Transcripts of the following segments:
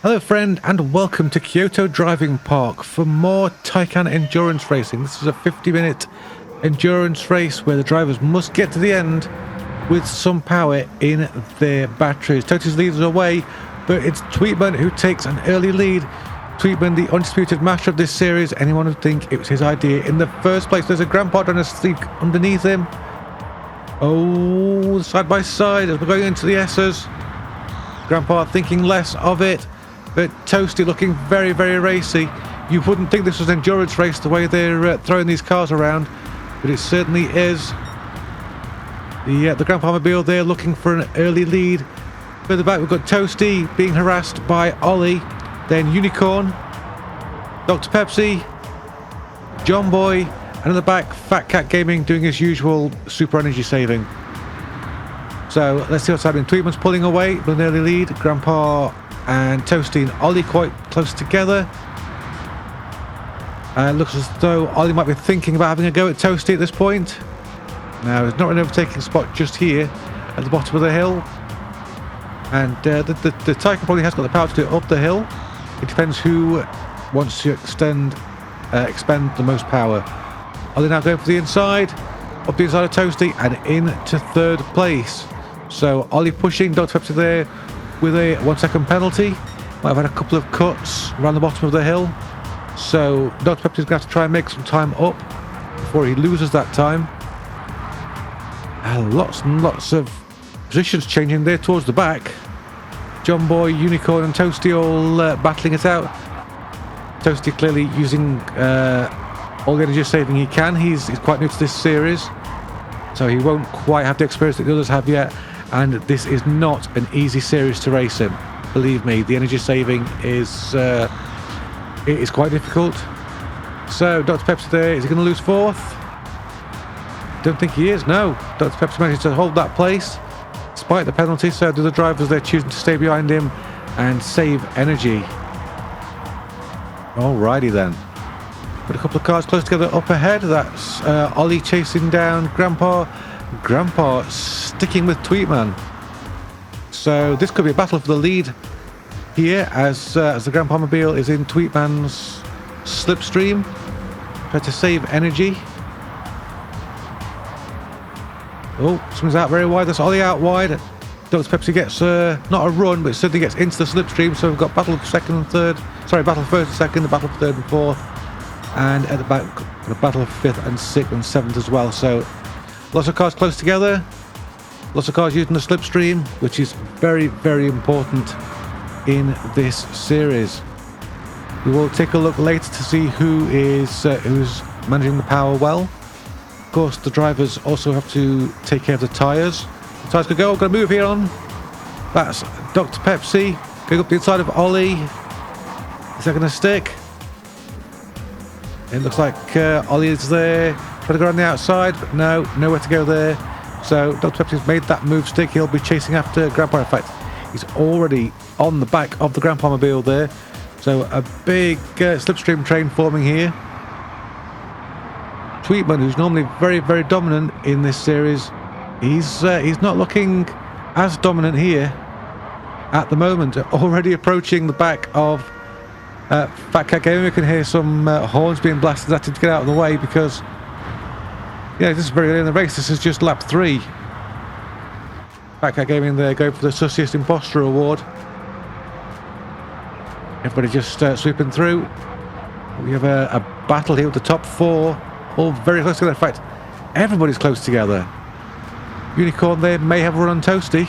Hello friend, and welcome to Kyoto Driving Park for more Taycan endurance racing. This is a 50-minute endurance race where the drivers must get to the end with some power in their batteries. Toti's leads the way, but it's Tweetman who takes an early lead. Tweetman, the undisputed master of this series. Anyone would think it was his idea in the first place. There's a grandpa trying to sleep underneath him. Oh, side by side as we're going into the S's. Grandpa thinking less of it. But Toasty looking very, very racy. You wouldn't think this was an endurance race the way they're throwing these cars around, but it certainly is. The Grandpa Mobile there looking for an early lead. Further back we've got Toasty being harassed by Ollie, then Unicorn, Dr. Pepsi, John Boy, and in the back Fat Cat Gaming doing his usual super energy saving. So let's see what's happening. Tweetman's pulling away with an early lead. Grandpa and Toasty and Ollie quite close together. It looks as though Ollie might be thinking about having a go at Toasty at this point. Now, he's not an overtaking spot just here at the bottom of the hill. And the Taycan probably has got the power to do it up the hill. It depends who wants to expend the most power. Ollie now going for the inside, up the inside of Toasty and into third place. So Ollie pushing Dr. Pepsi there with a 1 second penalty. Might have had a couple of cuts around the bottom of the hill. So Dr. Pepsi's going to have to try and make some time up before he loses that time. Lots and lots of positions changing there towards the back. John Boy, Unicorn and Toasty all battling it out. Toasty clearly using all the energy saving he can. He's quite new to this series, so he won't quite have the experience that the others have yet. And this is not an easy series to race in. Believe me, the energy saving is quite difficult. So Dr. Pepsi there, is he going to lose fourth? Don't think he is, no. Dr. Pepsi managed to hold that place despite the penalty, so do the drivers, they're choosing to stay behind him and save energy. Alrighty then. Got a couple of cars close together up ahead. That's Ollie chasing down Grandpa. Grandpa sticking with Tweetman. So this could be a battle for the lead here as the Grandpa Mobile is in Tweetman's slipstream. Trying to save energy. Oh, swings out very wide. That's Ollie out wide. Dr. Pepsi gets not a run, but certainly gets into the slipstream. So we've got battle of second and third. Sorry, battle of first and second, the battle of third and fourth, and at the back, the battle of fifth and sixth and seventh as well. So lots of cars close together. Lots of cars using the slipstream, which is very, very important in this series. We will take a look later to see who's managing the power well. Of course, the drivers also have to take care of the tyres. The tyres could go. Going to move here on. That's Dr. Pepsi going up the inside of Ollie. Is that going to stick? It looks like Ollie is there, trying to go around the outside, but no, nowhere to go there. So Dr. Pepsi's made that move stick. He'll be chasing after Grandpa. In fact, he's already on the back of the Grandpa Mobile there. So a big slipstream train forming here. Tweetman, who's normally very, very dominant in this series, he's not looking as dominant here at the moment. Already approaching the back of Fat Cat Gaming. We can hear some horns being blasted at him to get out of the way because, yeah, this is very early in the race. This is just lap 3. Fat Cat Gaming there going for the Sussiest Imposter Award. Everybody just sweeping through. We have a battle here with the top 4, all very close together. In fact, everybody's close together. Unicorn there may have a run on Toasty.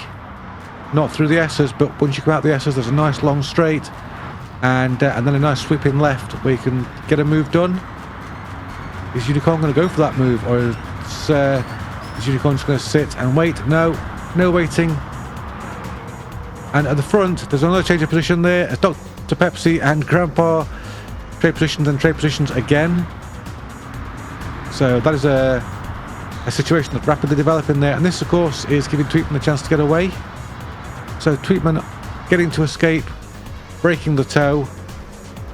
Not through the S's, but once you come out the S's, there's a nice long straight. And then a nice sweeping left where you can get a move done. Is Unicorn going to go for that move, or is Unicorn just going to sit and wait? No waiting. And at the front, there's another change of position there as Dr. Pepsi and Grandpa trade positions again. So that is a situation that's rapidly developing there. And this, of course, is giving Tweetman a chance to get away. So Tweetman getting to escape, breaking the toe,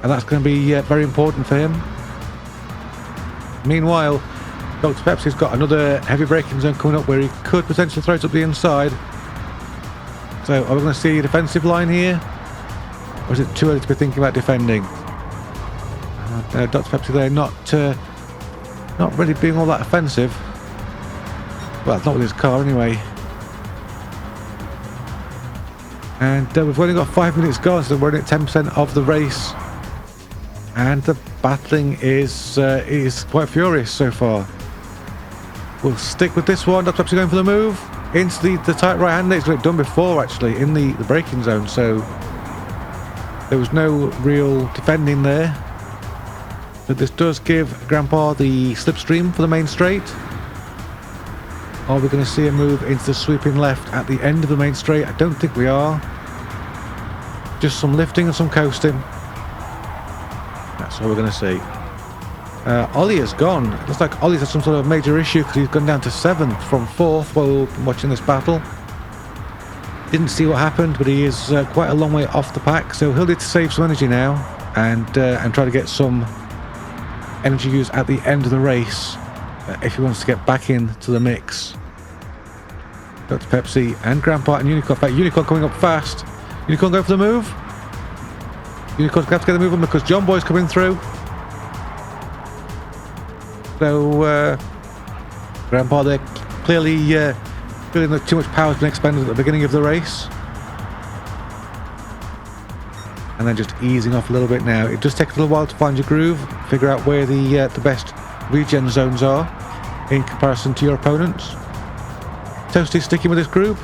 and that's going to be very important for him. Meanwhile, Dr. Pepsi's got another heavy braking zone coming up where he could potentially throw it up the inside. So are we going to see a defensive line here? Or is it too early to be thinking about defending? Dr. Pepsi there not really being all that offensive. Well, not with his car anyway. And we've only got 5 minutes gone, so we're only at 10% of the race. And the battling is quite furious so far. We'll stick with this one. Dr. Pepsi going for the move into the tight right hand. It's got it done before actually in the braking zone, so there was no real defending there. But this does give Grandpa the slipstream for the main straight. Are we going to see a move into the sweeping left at the end of the main straight? I don't think we are. Just some lifting and some coasting. That's what we're going to see. Ollie has gone. It looks like Ollie's had some sort of major issue because he's gone down to 7th from 4th while we've been watching this battle. Didn't see what happened, but he is quite a long way off the pack, so he'll need to save some energy now and try to get some energy use at the end of the race if he wants to get back into the mix. Dr. Pepsi and Grandpa and Unicorn. In fact, Unicorn coming up fast. Unicorn going for the move. Unicorn's going to have to get the move on because John Boy's coming through. So Grandpa there clearly feeling that too much power has been expended at the beginning of the race. And then just easing off a little bit now. It does take a little while to find your groove, figure out where the best regen zones are in comparison to your opponents. Toasty sticking with this group.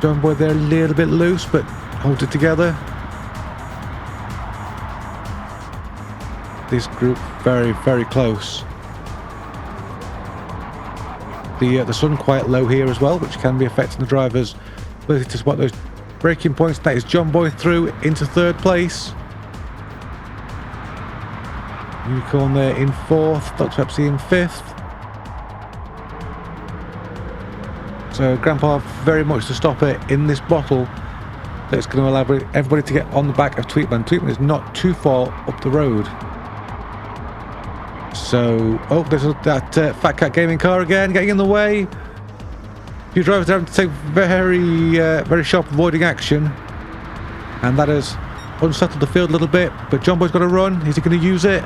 John Boy there a little bit loose, but holds it together. This group very, very close. The sun quite low here as well, which can be affecting the drivers' ability to spot those braking points. That is John Boy through into 3rd place. Unicorn there in 4th, Dr. Pepsi in 5th. So Grandpa very much to stop it in this bottle. That's going to allow everybody to get on the back of Tweetman. Tweetman is not too far up the road. So, oh, there's that Fat Cat Gaming car again, getting in the way. A few drivers are having to take very sharp avoiding action. And that has unsettled the field a little bit. But John Boy's got to run. Is he going to use it?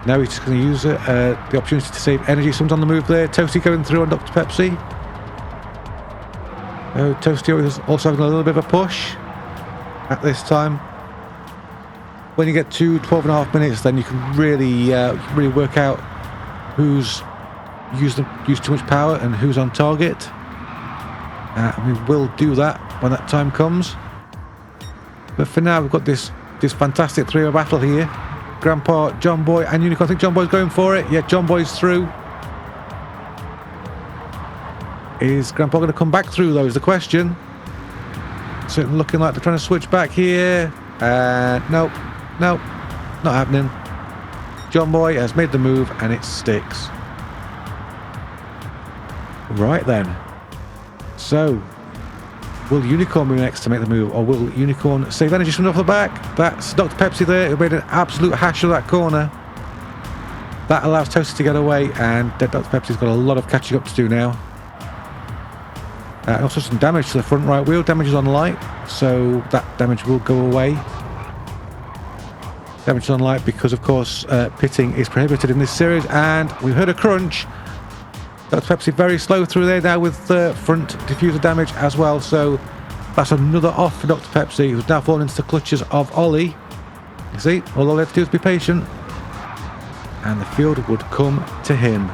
No, he's just going to use it. The opportunity to save energy. Someone's on the move there. Toasty going through on Dr. Pepsi. Toasty is also having a little bit of a push at this time. When you get to 12.5 minutes, then you can really work out who's used too much power and who's on target. And we will do that when that time comes. But for now, we've got this fantastic three-way battle here. Grandpa, John Boy, and Unicorn. I think John Boy's going for it. Yeah, John Boy's through. Is Grandpa going to come back through, though, is the question. Certainly looking like they're trying to switch back here. Nope, not happening. John Boy has made the move, and it sticks. Right then. So, will Unicorn be next to make the move, or will Unicorn save energy from off the back? That's Dr. Pepsi there, who made an absolute hash of that corner. That allows Toasty to get away, and Dr. Pepsi's got a lot of catching up to do now. And also some damage to the front right wheel. Damage is on light, so that damage will go away. Damage is on light because, of course, pitting is prohibited in this series. And we heard a crunch. Dr. Pepsi very slow through there now with front diffuser damage as well. So that's another off for Dr. Pepsi, who's now fallen into the clutches of Ollie. You see, all they have to do is be patient. And the field would come to him.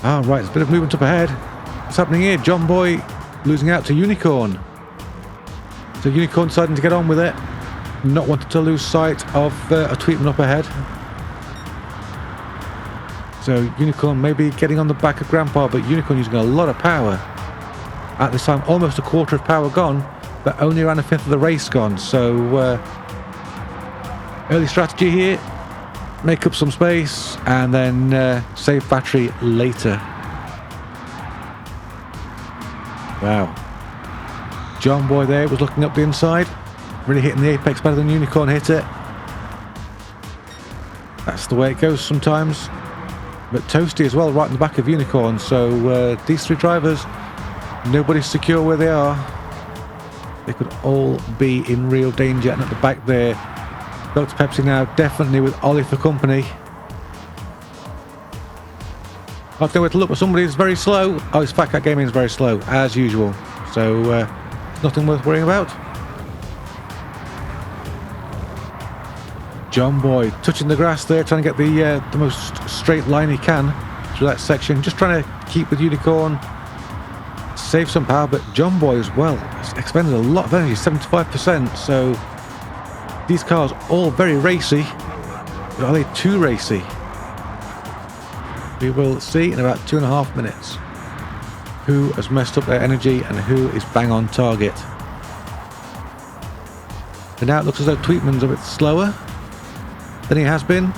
Ah, right, there's a bit of movement up ahead. What's happening here? John Boy losing out to Unicorn. So Unicorn deciding to get on with it. Not wanting to lose sight of a Tweetman up ahead. So Unicorn maybe getting on the back of Grandpa, but Unicorn using a lot of power. At this time, almost a quarter of power gone, but only around a fifth of the race gone. So early strategy here. Make up some space and then save battery later. Wow. John Boy there was looking up the inside, really hitting the apex better than Unicorn hit it. That's the way it goes sometimes. But Toasty as well, right in the back of Unicorn. So these three drivers, nobody's secure where they are. They could all be in real danger. And at the back there, Dr. Pepsi now definitely with Ollie for company. I've nowhere to look, but somebody is very slow. Oh, it's Fat Cat Gaming is very slow, as usual. So, nothing worth worrying about. John Boy touching the grass there, trying to get the most straight line he can through that section. Just trying to keep with Unicorn, save some power, but John Boy as well has expended a lot of energy, 75%. So these cars all very racy, but are they too racy? We will see in about 2.5 minutes who has messed up their energy and who is bang on target. And now it looks as though Tweetman's a bit slower than he has been.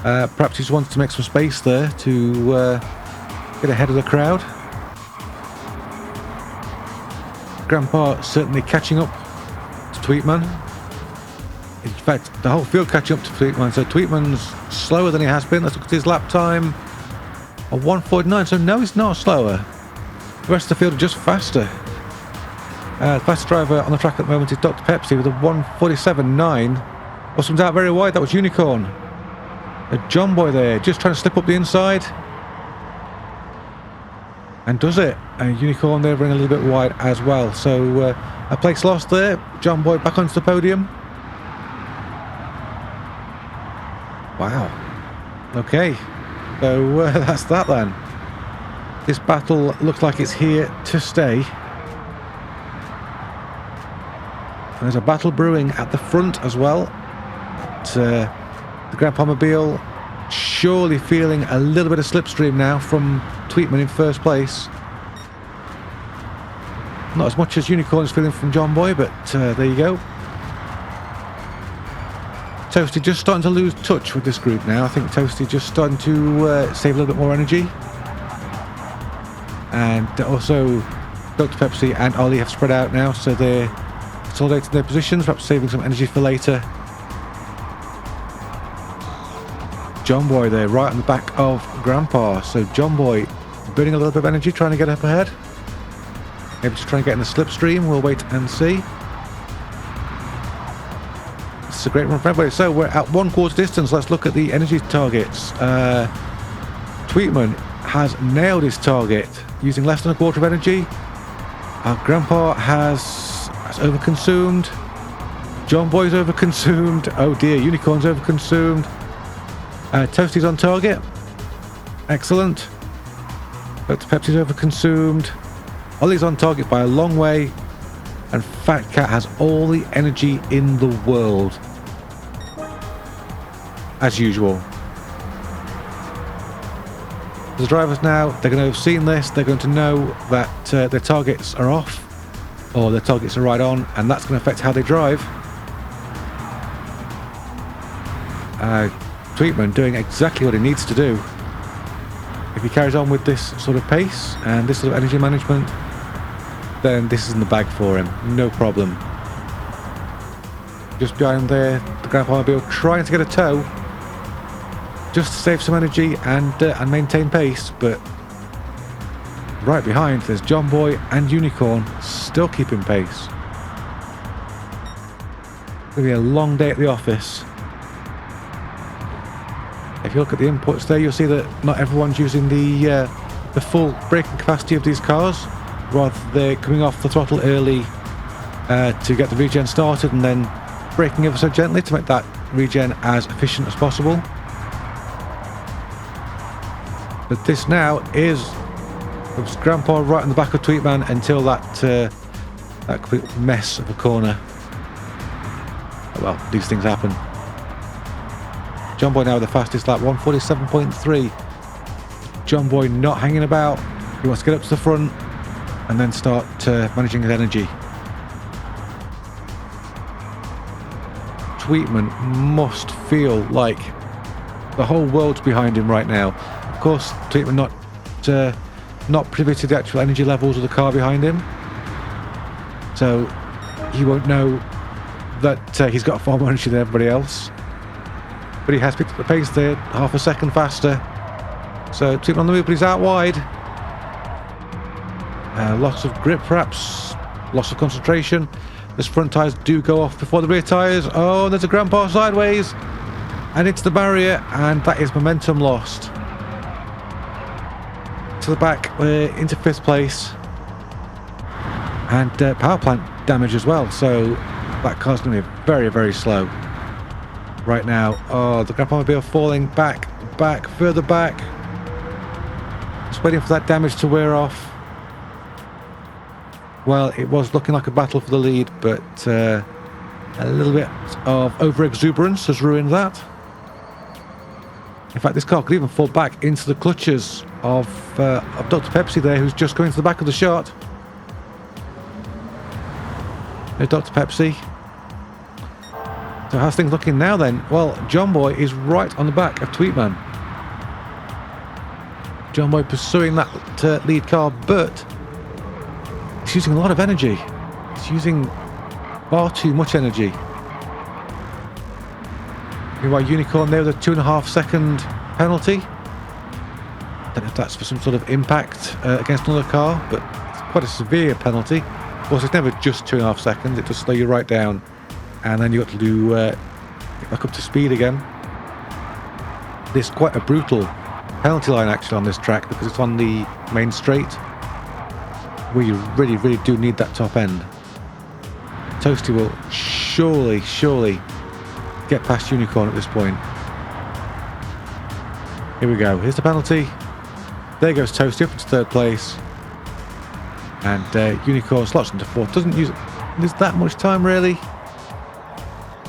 Perhaps he's wanted to make some space there to get ahead of the crowd. Grandpa certainly catching up to Tweetman. In fact, the whole field catching up to Tweetman. So Tweetman's slower than he has been. Let's look at his lap time. A 1:49. So no, he's not slower. The rest of the field are just faster. The fastest driver on the track at the moment is Dr. Pepsi with a 1:47.9. Oh, someone's out very wide. That was Unicorn. A John Boy there, just trying to slip up the inside. And does it. And Unicorn there running a little bit wide as well. So a place lost there. John Boy back onto the podium. Wow. Okay. So that's that then. This battle looks like it's here to stay. And there's a battle brewing at the front as well. The Grandpa Mobile surely feeling a little bit of slipstream now from Tweetman in first place. Not as much as Unicorn is feeling from John Boy, but there you go. Toasty just starting to lose touch with this group now. I think Toasty just starting to save a little bit more energy. And also Dr. Pepsi and Ollie have spread out now, so they're consolidating their positions, perhaps saving some energy for later. John Boy there, right on the back of Grandpa. So John Boy burning a little bit of energy, trying to get up ahead. Maybe to try and get in the slipstream. We'll wait and see. It's a great run for everybody. So we're at 1/4 distance. Let's look at the energy targets. Tweetman has nailed his target using less than 1/4 of energy. Our Grandpa has overconsumed. John Boy's overconsumed. Oh dear, Unicorn's overconsumed. Toasty's on target. Excellent. Dr. Pepsi's overconsumed. Ollie's on target by a long way. And Fat Cat has all the energy in the world. As usual. The drivers now, they're going to have seen this. They're going to know that their targets are off. Or their targets are right on. And that's going to affect how they drive. Tweetman doing exactly what he needs to do. If he carries on with this sort of pace and this sort of energy management, then this is in the bag for him, no problem. Just behind there, the Grandpa Mobile trying to get a tow, just to save some energy and maintain pace, but right behind there's John Boy and Unicorn still keeping pace. It's going to be a long day at the office. If you look at the inputs there, you'll see that not everyone's using the full braking capacity of these cars. Rather, they're coming off the throttle early to get the regen started and then braking ever so gently to make that regen as efficient as possible. But this now is Grandpa right on the back of Tweetman until that complete mess of a corner. Well, these things happen. John Boy now with the fastest lap, 1:47.3. John Boy not hanging about. He wants to get up to the front and then start managing his energy. Tweetman must feel like the whole world's behind him right now. Of course, Tweetman not privy to the actual energy levels of the car behind him, so he won't know that he's got far more energy than everybody else. But he has picked up the pace there, half a second faster. So Tweetman on the move, but he's out wide. Lots of grip perhaps Loss of concentration. Those front tyres do go off before the rear tyres. Oh, there's a grandpa sideways and into the barrier, and that is momentum lost. To the back, into 5th place. And power plant damage as well, so that car's going to be very, very slow right now. Oh, the grandpa mobile falling back, further back. Just waiting for that damage to wear off. Well, it was looking like a battle for the lead, but a little bit of over-exuberance has ruined that. In fact, this car could even fall back into the clutches of Dr. Pepsi there, who's just going to the back of the shot. There's Dr. Pepsi. So how's things looking now then? Well, John Boy is right on the back of Tweetman. John Boy pursuing that lead car, but he's using a lot of energy. He's using far too much energy. Meanwhile, Unicorn there with a 2.5 second penalty. Don't know if that's for some sort of impact against another car, but it's quite a severe penalty. Of course, it's never just 2.5 seconds. It does slow you right down, and then you've got to do get back up to speed again. There's quite a brutal penalty line actually on this track because it's on the main straight, where you really, really do need that top end. Toasty will surely get past Unicorn at this point. Here we go. Here's the penalty. There goes Toasty up into 3rd place. And Unicorn slots into 4th. Doesn't use that much time really.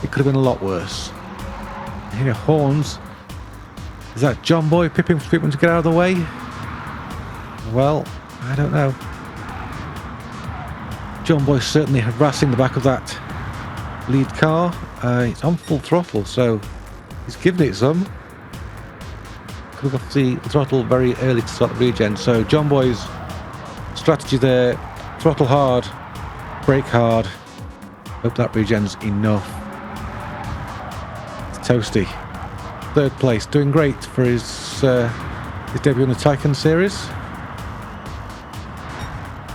It could have been a lot worse. Here, Horns. Is that John Boy pipping for Tweetman to get out of the way? Well, I don't know. John Boy certainly harassing the back of that lead car. It's on full throttle, so he's giving it some. Could have got the throttle very early to start the regen. So John Boy's strategy there: throttle hard, brake hard. Hope that regen's enough. It's Toasty, 3rd place, doing great for his debut in the Taycan series.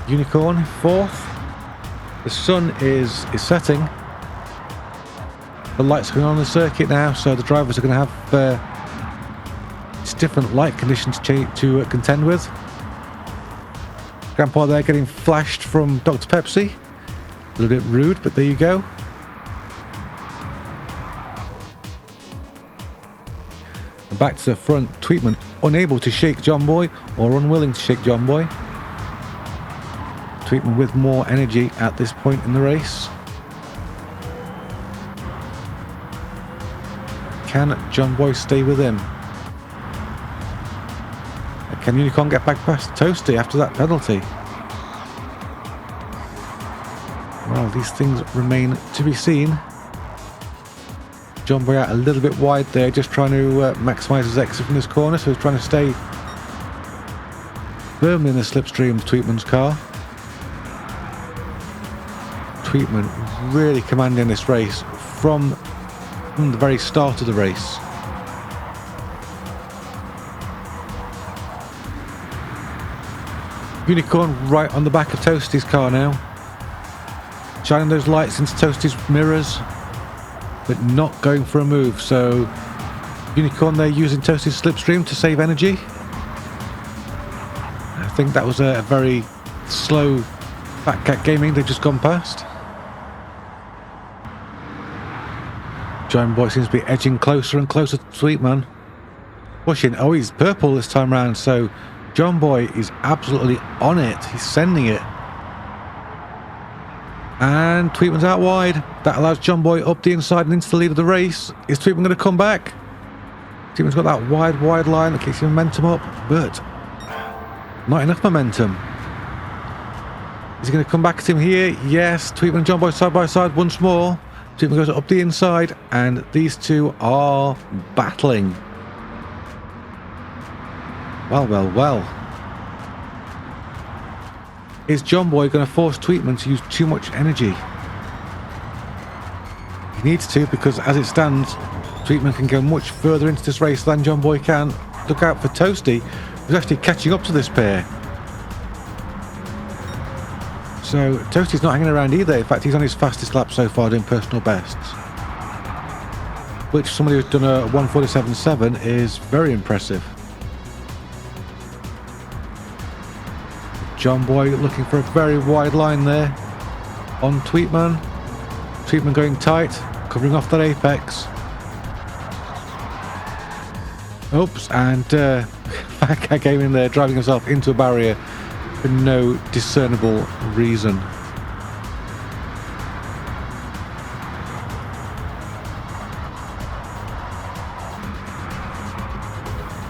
Unicorn 4th. The sun is setting. The lights are going on the circuit now, so the drivers are going to have different light conditions to contend with. Grandpa there getting flashed from Dr. Pepsi. A little bit rude, but there you go. And back to the front, Tweetman unable to shake John Boy, or unwilling to shake John Boy. Tweetman with more energy at this point in the race. Can John Boy stay with him? Can Unicorn get back past Toasty after that penalty? Well, these things remain to be seen. John Boy out a little bit wide there, just trying to maximise his exit from this corner, so he's trying to stay firmly in the slipstream of Tweetman's car. Tweetman really commanding this race from the very start of the race. Unicorn right on the back of Toasty's car now, shining those lights into Toasty's mirrors, but not going for a move. So Unicorn there using Toasty's slipstream to save energy. I think that was a very slow Fat Cat Gaming they've just gone past. John Boy seems to be edging closer and closer to Tweetman. Pushing. Oh, he's purple this time round, so John Boy is absolutely on it. He's sending it. And Tweetman's out wide. That allows John Boy up the inside and into the lead of the race. Is Tweetman going to come back? Tweetman's got that wide line that keeps his momentum up, but not enough momentum. Is he going to come back at him here? Yes. Tweetman and John Boy side by side once more. Tweetman goes up the inside, and these two are battling. Well. Is John Boy going to force Tweetman to use too much energy? He needs to, because as it stands, Tweetman can go much further into this race than John Boy can. Look out for Toasty, who's actually catching up to this pair. So Toasty's not hanging around either. In fact, he's on his fastest lap so far doing personal bests, which somebody who's done a 1:47.7 is very impressive. John Boy looking for a very wide line there on Tweetman. Tweetman going tight, covering off that apex. Oops, and Fat Cat came in there driving himself into a barrier for no discernible reason.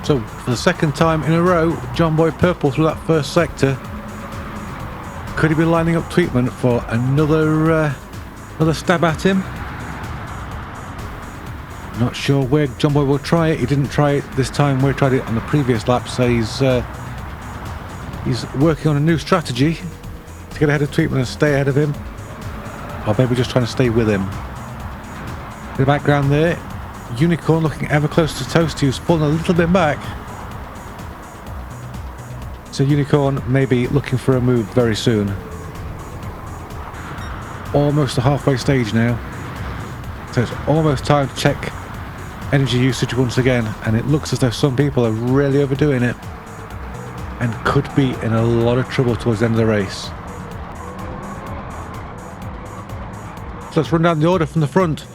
So for the second time in a row, John Boy purple through that first sector. Could he be lining up Tweetman for another stab at him? Not sure where John Boy will try it. He didn't try it this time where he tried it on the previous lap, so he's working on a new strategy to get ahead of Tweetman and stay ahead of him, or maybe just trying to stay with him. In the background there, Unicorn looking ever closer to Toasty, who's fallen a little bit back. So Unicorn may be looking for a move very soon. Almost the halfway stage now, so it's almost time to check energy usage once again, and it looks as though some people are really overdoing it and could be in a lot of trouble towards the end of the race. So let's run down the order from the front.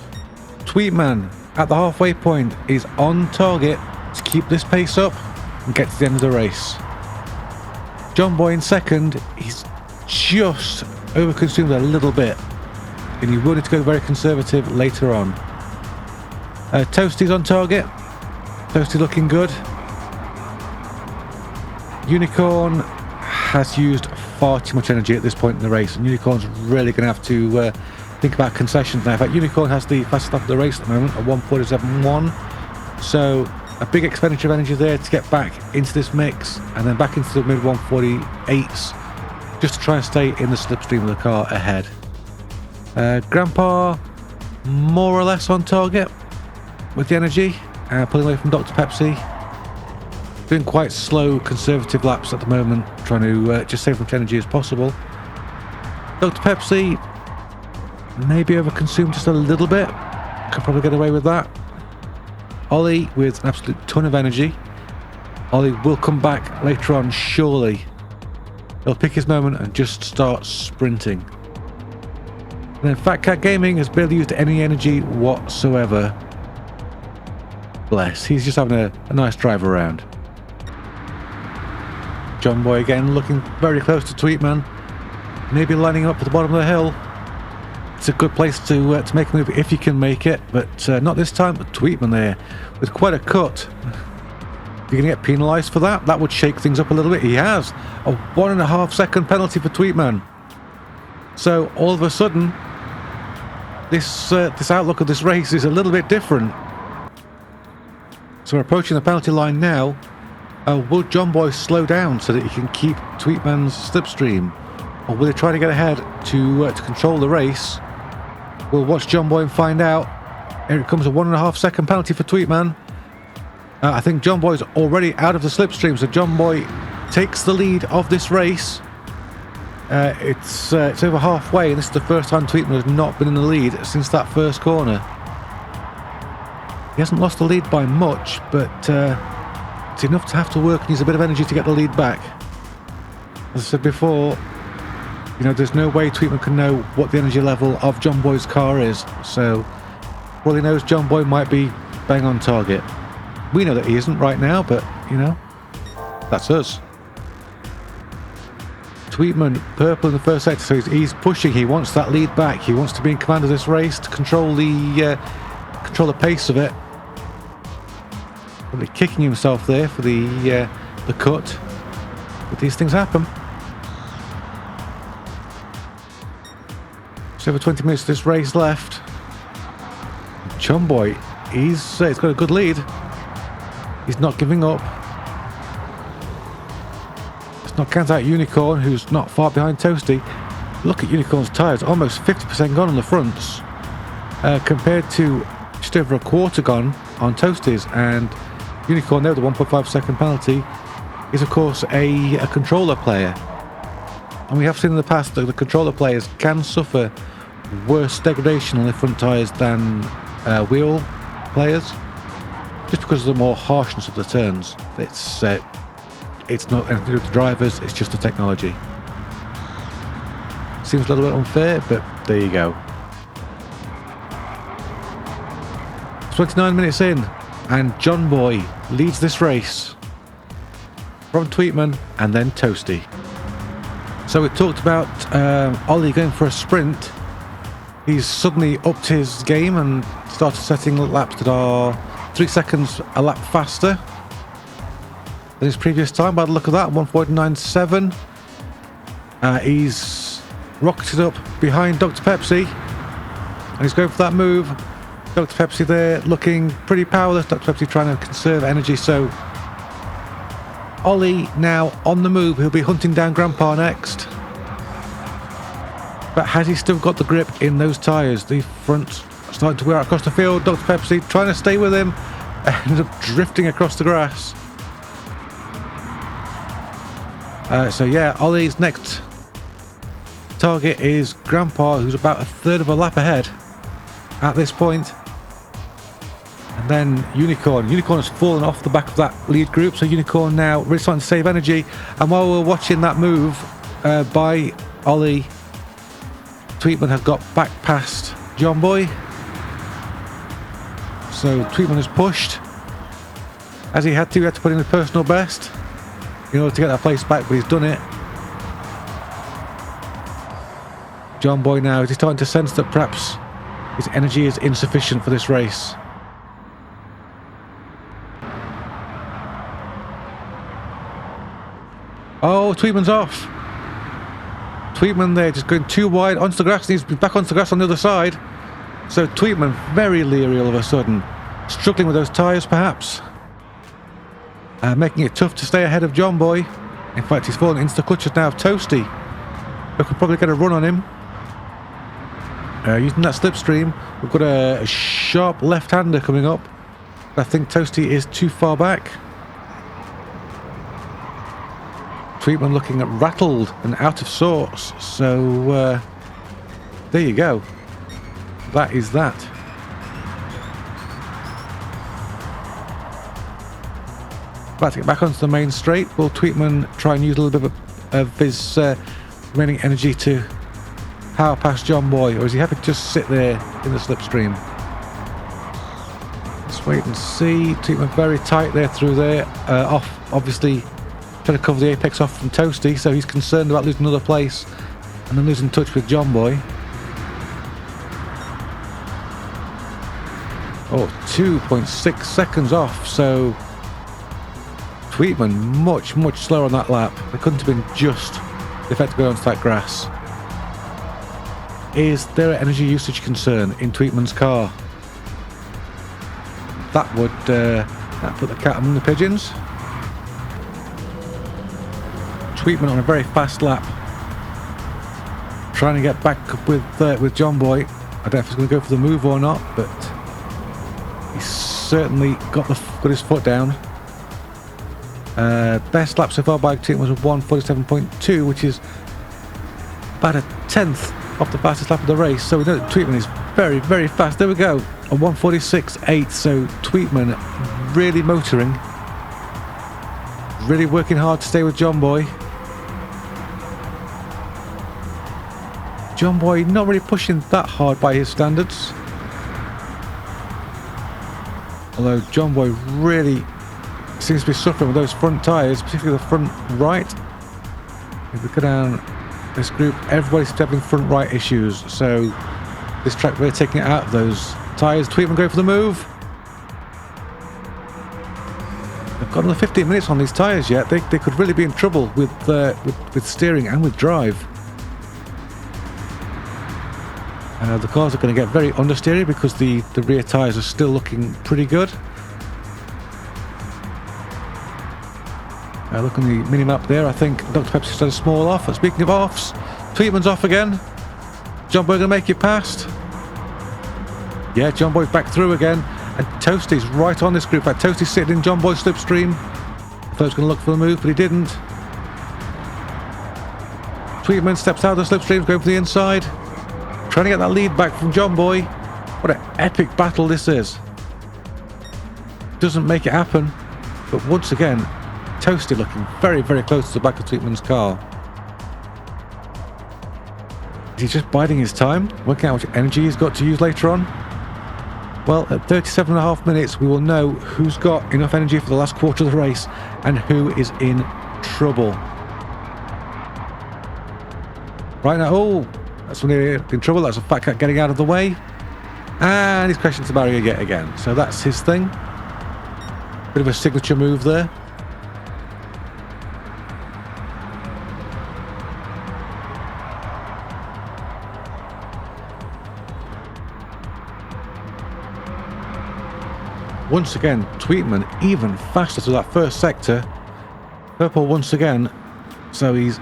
Tweetman at the halfway point is on target to keep this pace up and get to the end of the race. John Boy in second, he's just overconsumed a little bit, and he will need to go very conservative later on. Toasty's on target. Toasty looking good. Unicorn has used far too much energy at this point in the race, and Unicorn's really going to have to think about concessions now. In fact, Unicorn has the fastest lap of the race at the moment, a 1:47.1. So a big expenditure of energy there to get back into this mix and then back into the mid 1:48s just to try and stay in the slipstream of the car ahead. Grandpa more or less on target with the energy, pulling away from Dr. Pepsi. Doing quite slow conservative laps at the moment, trying to just save as much energy as possible. Dr. Pepsi maybe overconsumed just a little bit, could probably get away with that. Ollie with an absolute ton of energy. Ollie will come back later on, surely. He'll pick his moment and just start sprinting. And then Fat Cat Gaming has barely used any energy whatsoever. Bless, he's just having a nice drive around. John Boy again looking very close to Tweetman. Maybe lining up at the bottom of the hill. It's a good place to make a move if you can make it, but not this time. But Tweetman there with quite a cut. You're going to get penalised for that. That would shake things up a little bit. He has a 1.5 second penalty for Tweetman. So all of a sudden, this outlook of this race is a little bit different. So we're approaching the penalty line now. Will John Boy slow down so that he can keep Tweetman's slipstream, or will he try to get ahead to control the race? We'll watch John Boy and find out. Here it comes, a 1.5 second penalty for Tweetman. I think John Boy's already out of the slipstream, so John Boy takes the lead of this race. It's over halfway, and this is the first time Tweetman has not been in the lead since that first corner. He hasn't lost the lead by much, but it's enough to have to work and use a bit of energy to get the lead back. As I said before, you know, there's no way Tweetman can know what the energy level of John Boy's car is, so all he knows, John Boy might be bang on target. We know that he isn't right now, but, you know, that's us. Tweetman purple in the first sector, so he's pushing. He wants that lead back. He wants to be in command of this race to control the pace of it. Probably kicking himself there for the cut, but these things happen. Just over 20 minutes of this race left. John Boy, he's got a good lead. He's not giving up. Let's not count out Unicorn, who's not far behind Toasty. Look at Unicorn's tyres, almost 50% gone on the fronts, compared to just over a quarter gone on Toasty's. And Unicorn there with the 1.5 second penalty is of course a controller player. And we have seen in the past that the controller players can suffer worse degradation on their front tyres than wheel players, just because of the more harshness of the turns. It's not anything to do with the drivers, it's just the technology. Seems a little bit unfair, but there you go. 29 minutes in, and John Boy leads this race from Tweetman and then Toasty. So we talked about Ollie going for a sprint. He's suddenly upped his game and started setting laps that are 3 seconds a lap faster than his previous time by the look of that, 1:49.7. He's rocketed up behind Dr. Pepsi, and he's going for that move. Dr. Pepsi there looking pretty powerless. Dr. Pepsi trying to conserve energy, so Ollie now on the move. He'll be hunting down Grandpa next. But has he still got the grip in those tyres? The front starting to wear out across the field. Dr. Pepsi trying to stay with him. Ends up drifting across the grass. So yeah, Ollie's next target is Grandpa, who's about a third of a lap ahead at this point. And then Unicorn. Unicorn has fallen off the back of that lead group, so Unicorn now really starting to save energy. And while we're watching that move by Ollie, Tweetman has got back past John Boy. So Tweetman has pushed as he had to. He had to put in a personal best in order to get that place back, but he's done it. John Boy now is starting to sense that perhaps his energy is insufficient for this race. Oh, Tweetman's off. Tweetman there just going too wide onto the grass. He's back onto the grass on the other side. So Tweetman very leery all of a sudden. Struggling with those tyres perhaps. Making it tough to stay ahead of John Boy. In fact, he's fallen into the clutches now of Toasty, who could probably get a run on him. Using that slipstream, we've got a sharp left-hander coming up. I think Toasty is too far back. Tweetman looking at rattled and out of sorts. So there you go. That is that. About to get back onto the main straight. Will Tweetman try and use a little bit of his remaining energy to power past John Boy, or is he happy to just sit there in the slipstream? Let's wait and see. Tweetman very tight there through there. Off, obviously, trying to cover the apex off from Toasty, so he's concerned about losing another place and then losing touch with John Boy. Oh, 2.6 seconds off, so Tweetman much slower on that lap. They couldn't have been just the effect of going onto that grass. Is there an energy usage concern in Tweetman's car? That would that put the cat among the pigeons. Tweetman on a very fast lap, trying to get back up with John Boy. I don't know if he's going to go for the move or not, but he's certainly got his foot down. Best lap so far by Tweetman was a 1:47.2, which is about a tenth off the fastest lap of the race. So we know that Tweetman is very fast. There we go, a 1:46.8. So Tweetman really motoring, really working hard to stay with John Boy. John Boy not really pushing that hard by his standards, although John Boy really seems to be suffering with those front tyres, particularly the front right. If we go down this group, everybody's having front right issues, so this track really taking it out of those tyres. Tweetman going for the move. They've got another 15 minutes on these tyres yet. They could really be in trouble with steering and with drive. The cars are going to get very understeery because the rear tyres are still looking pretty good. Look on the mini-map there, I think Dr. Pepsi's done a small off. And speaking of offs, Tweetman's off again. John Boy going to make it past. Yeah, John Boy's back through again. And Toasty's right on this group. In fact, Toasty's sitting in John Boy's slipstream. I thought he was going to look for the move, but he didn't. Tweetman steps out of the slipstream, going for the inside. Trying to get that lead back from John Boy. What an epic battle this is. Doesn't make it happen. But once again, Toasty looking very, very close to the back of Tweetman's car. Is he just biding his time? Working out how much energy he's got to use later on? Well, at 37.5 minutes, we will know who's got enough energy for the last quarter of the race and who is in trouble. Right now, oh, that's when they're in trouble. That's a Fat Cat getting out of the way. And he's crashed into the barrier yet again. So that's his thing. Bit of a signature move there. Once again, Tweetman even faster to that first sector. Purple once again. So he's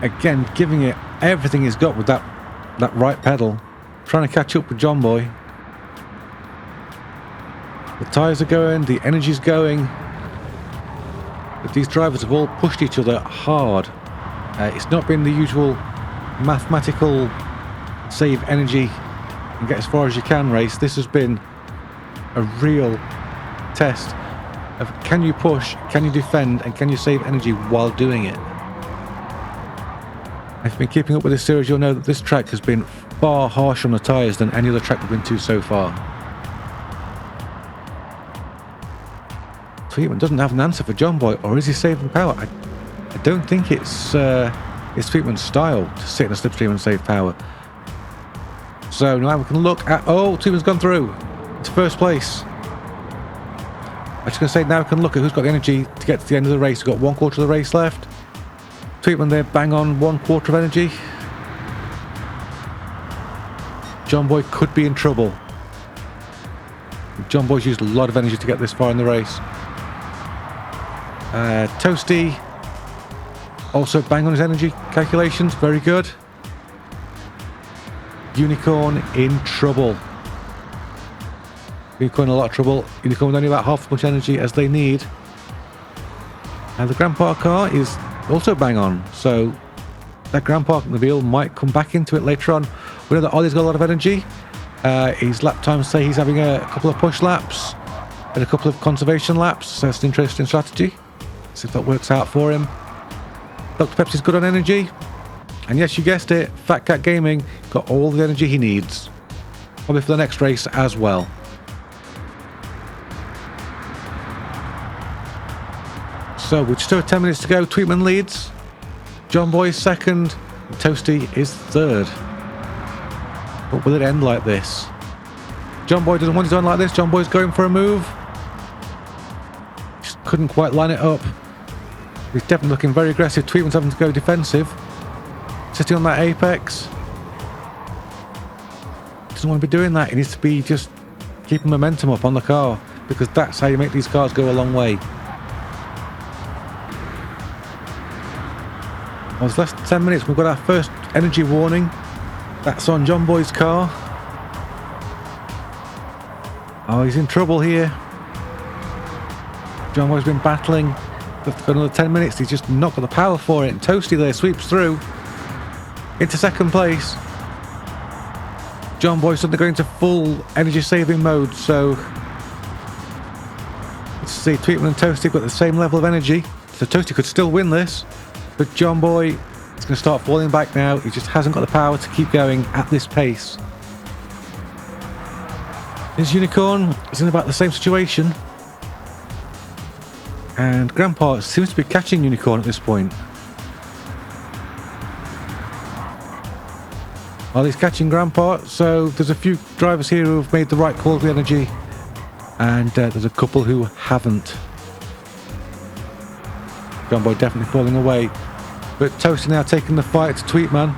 again giving it everything he's got with that right pedal. Trying to catch up with John Boy. The tyres are going, the energy's going. But these drivers have all pushed each other hard. It's not been the usual mathematical save energy and get as far as you can race. This has been a real test of can you push, can you defend, and can you save energy while doing it. If you've been keeping up with this series, you'll know that this track has been far harsher on the tyres than any other track we've been to so far. Tweetman doesn't have an answer for John Boy, or is he saving power? I don't think it's Tweetman's style to sit in a slipstream and save power. So now we can look at... Oh, Tweetman's gone through to first place. I was just going to say, now we can look at who's got the energy to get to the end of the race. We've got 1/4 of the race left. Tweetman there, bang on 1/4 of energy. John Boy could be in trouble. John Boy's used a lot of energy to get this far in the race. Toasty also bang on his energy calculations, very good. Unicorn in trouble. Unicorn in a lot of trouble. Unicorn with only about half as much energy as they need. And the Grand Park car is also bang on, so that Grand Park reveal might come back into it later on. We know that Ollie's got a lot of energy. His lap times say he's having a couple of push laps and a couple of conservation laps, so it's an interesting strategy. See if that works out for him. Dr. Pepsi's good on energy. And yes, you guessed it, Fat Cat Gaming got all the energy he needs. Probably for the next race as well. So with just over 10 minutes to go, Tweetman leads. John Boy is second. And Toasty is third. But will it end like this? John Boy doesn't want it to end like this. John Boy's going for a move. Just couldn't quite line it up. He's definitely looking very aggressive. Tweetman's having to go defensive. Sitting on that apex. Doesn't want to be doing that. He needs to be just keeping momentum up on the car, because that's how you make these cars go a long way. Well, it's less than 10 minutes. We've got our first energy warning. That's on John Boy's car. Oh, he's in trouble here. John Boy's been battling for another 10 minutes. He's just not got the power for it. And Toasty there sweeps through into second place. John Boy's suddenly going into full energy saving mode. So let's see, Tweetman and Toasty have got the same level of energy. So Toasty could still win this. But John Boy is going to start falling back now. He just hasn't got the power to keep going at this pace. His Unicorn is in about the same situation. And Grandpa seems to be catching Unicorn at this point. Well, he's catching Grandpa, so there's a few drivers here who have made the right call with the energy. And there's a couple who haven't. John Boy definitely falling away. But Toasty now taking the fight to Tweetman.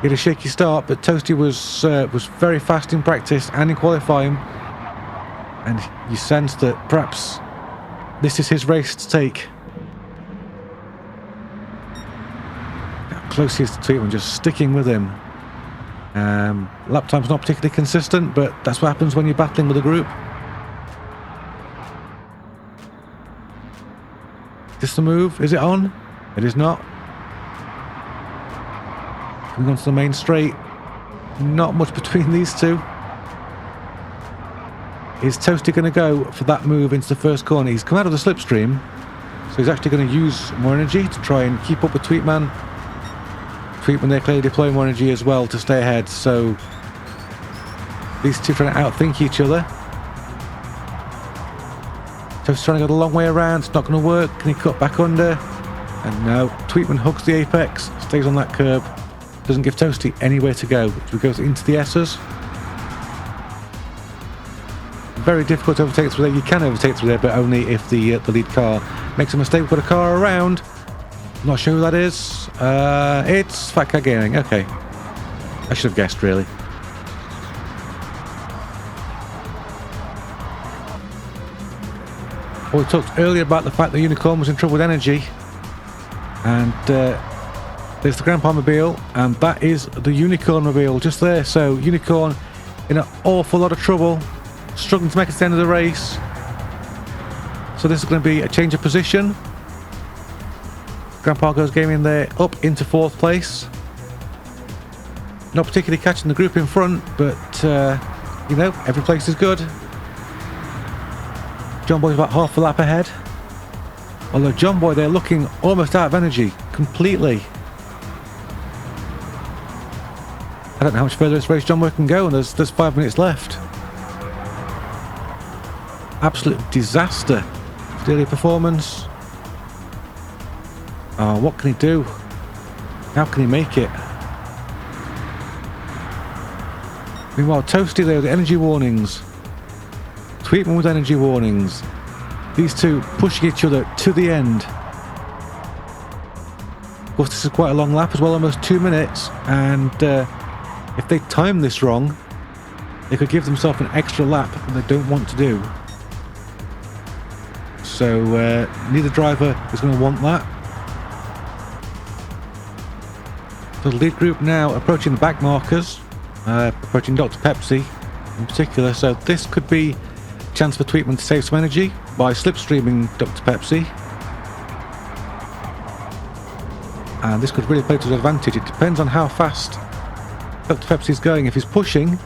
He had a shaky start, but Toasty was very fast in practice and in qualifying. And you sense that perhaps this is his race to take. How close he is to Tweetman, just sticking with him. Lap time's not particularly consistent, but that's what happens when you're battling with a group. Is this the move? Is it on? It is not. Coming onto the main straight. Not much between these two. Is Toasty going to go for that move into the first corner? He's come out of the slipstream, so he's actually going to use more energy to try and keep up with Tweetman. Tweetman, they're clearly deploying more energy as well to stay ahead, so these two trying to outthink each other. Toasty's trying to go the long way around. It's not going to work. Can he cut back under? And no. Tweetman hugs the apex, stays on that curb. Doesn't give Toasty anywhere to go. So he goes into the S's. Very difficult to overtake through there. You can overtake through there, but only if the lead car makes a mistake. We've got a car around. Not sure who that is. It's Fat Cat Gaming. Okay. I should have guessed, really. Well, we talked earlier about the fact that Unicorn was in trouble with energy. And there's the Grandpa Mobile, and that is the Unicorn Mobile just there. So Unicorn in an awful lot of trouble. Struggling to make it to the end of the race. So this is going to be a change of position. Grandpa goes Gaming there up into 4th place. Not particularly catching the group in front, but you know, every place is good. John Boy's about half a lap ahead. Although John Boy, they're looking almost out of energy completely. I don't know how much further this race John Boy can go, and there's 5 minutes left. Absolute disaster. Daily performance. What can he do? How can he make it? Meanwhile, Toasty there with the energy warnings. Tweetman with energy warnings. These two pushing each other to the end. Of course, this is quite a long lap as well, almost 2 minutes. And if they time this wrong, they could give themselves an extra lap that they don't want to do. So neither driver is going to want that. So the lead group now approaching the back markers, approaching Dr. Pepsi in particular. So this could be a chance for Tweetman to save some energy by slipstreaming Dr. Pepsi. And this could really play to his advantage. It depends on how fast Dr. Pepsi is going. If he's pushing,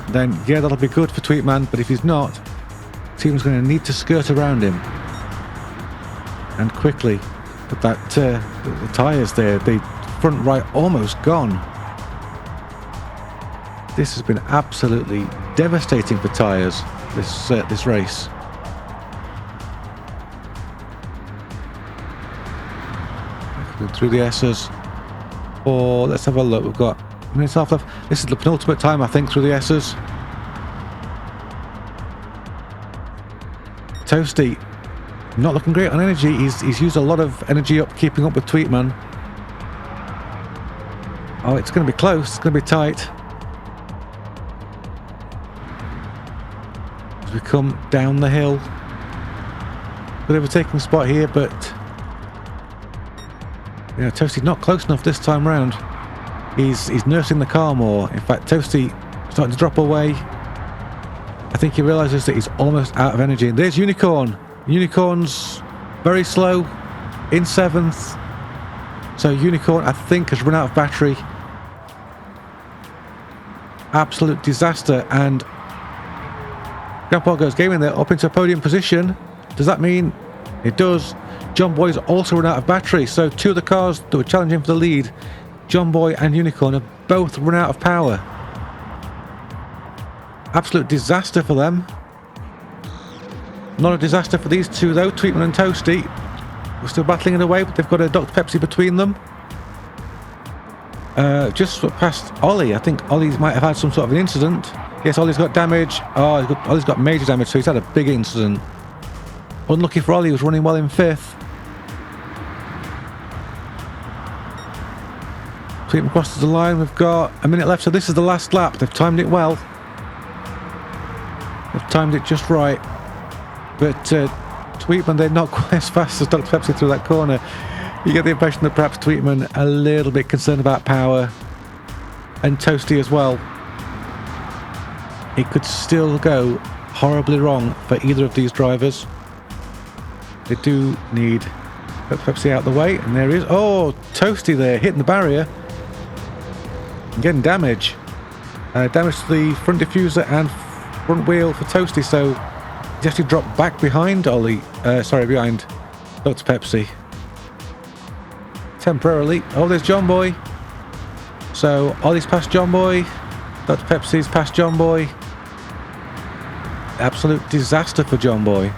then yeah, that'll be good for Tweetman. But if he's not, Team's going to need to skirt around him, and quickly. But that the tyres there, the front right almost gone. This has been absolutely devastating for tyres. This race. Through the S's. Or let's have a look. We've got a minute and a half left. This is the penultimate time, I think, through the S's. Toasty, not looking great on energy. He's used a lot of energy up keeping up with Tweetman. Oh, it's going to be close. It's going to be tight. As we come down the hill. Good overtaking spot here, but you know, Toasty's not close enough this time round. He's nursing the car more. In fact, Toasty starting to drop away. I think he realises that he's almost out of energy. And there's Unicorn. Unicorn's very slow in 7th. So Unicorn, I think, has run out of battery. Absolute disaster. And Grandpa goes Gaming there up into a podium position. Does that mean? It does. John Boy's also run out of battery. So 2 of the cars that were challenging for the lead, John Boy and Unicorn, have both run out of power. Absolute disaster for them. Not a disaster for these two though, Tweetman and Toasty. We're still battling it away, but they've got a Dr. Pepsi between them. Just past Ollie. I think Ollie's might have had some sort of an incident. Yes, Ollie's got damage. Oh, Ollie's got major damage, so he's had a big incident. Unlucky for Ollie, he was running well in 5th. Tweetman crosses the line. We've got a minute left, so this is the last lap. They've timed it well. They've timed it just right. But Tweetman, they're not quite as fast as Dr. Pepsi through that corner. You get the impression that perhaps Tweetman a little bit concerned about power. And Toasty as well. It could still go horribly wrong for either of these drivers. They do need Pepsi out of the way, and there he is. Oh, Toasty there, hitting the barrier. And getting damage. Damage to the front diffuser and front wheel for Toasty, so he actually dropped back behind behind Dr. Pepsi. Temporarily. Oh, there's John Boy. So Ollie's past John Boy. Dr. Pepsi's past John Boy. Absolute disaster for John Boy.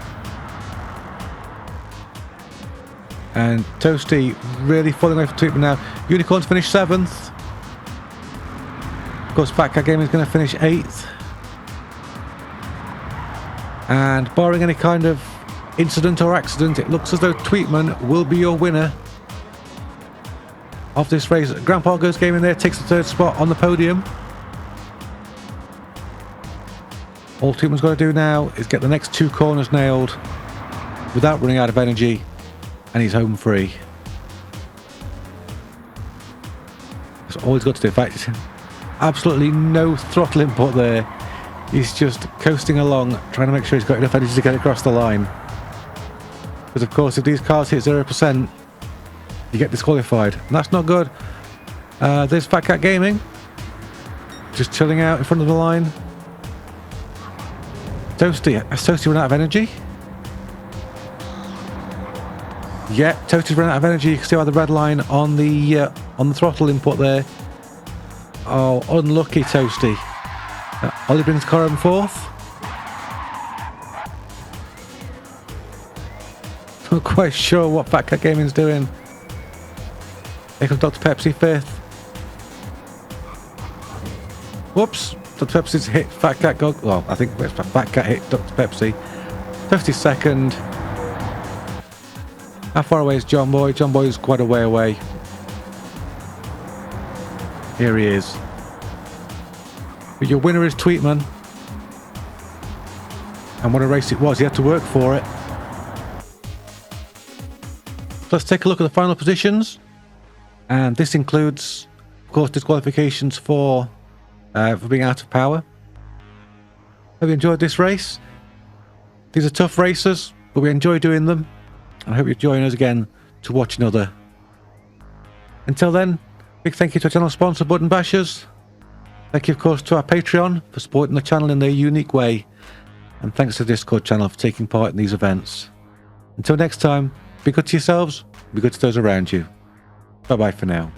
And Toasty really falling away from treatment now. Unicorns finished 7th. Of course, Fat Cat Gaming is going to finish 8th. And barring any kind of incident or accident, it looks as though Tweetman will be your winner of this race. Grandpa Goes Gaming there takes the 3rd spot on the podium. All Tweetman's got to do now is get the next 2 corners nailed without running out of energy, and he's home free. That's all he's got to do. In fact, absolutely no throttle input there. He's just coasting along, trying to make sure he's got enough energy to get across the line. Because of course, if these cars hit 0%, you get disqualified. And that's not good. There's Fat Cat Gaming. Just chilling out in front of the line. Toasty. Has Toasty run out of energy? Yeah, Toasty's run out of energy. You can see by the red line on the throttle input there. Oh, unlucky Toasty. Ollie brings the car home 4th. Not quite sure what Fat Cat Gaming's doing. Here comes Dr. Pepsi 5th. Whoops. Dr. Pepsi's hit Fat Cat. Well, I think Fat Cat hit Dr. Pepsi. 52nd. How far away is John Boy? John Boy's quite a way away. Here he is. But your winner is Tweetman. And what a race it was. He had to work for it. Let's take a look at the final positions. And this includes, of course, disqualifications for being out of power. Hope you enjoyed this race. These are tough races, but we enjoy doing them. And I hope you join us again to watch another. Until then, big thank you to our channel sponsor, Button Bashers. Thank you, of course, to our Patreon for supporting the channel in their unique way. And thanks to the Discord channel for taking part in these events. Until next time, be good to yourselves, be good to those around you. Bye-bye for now.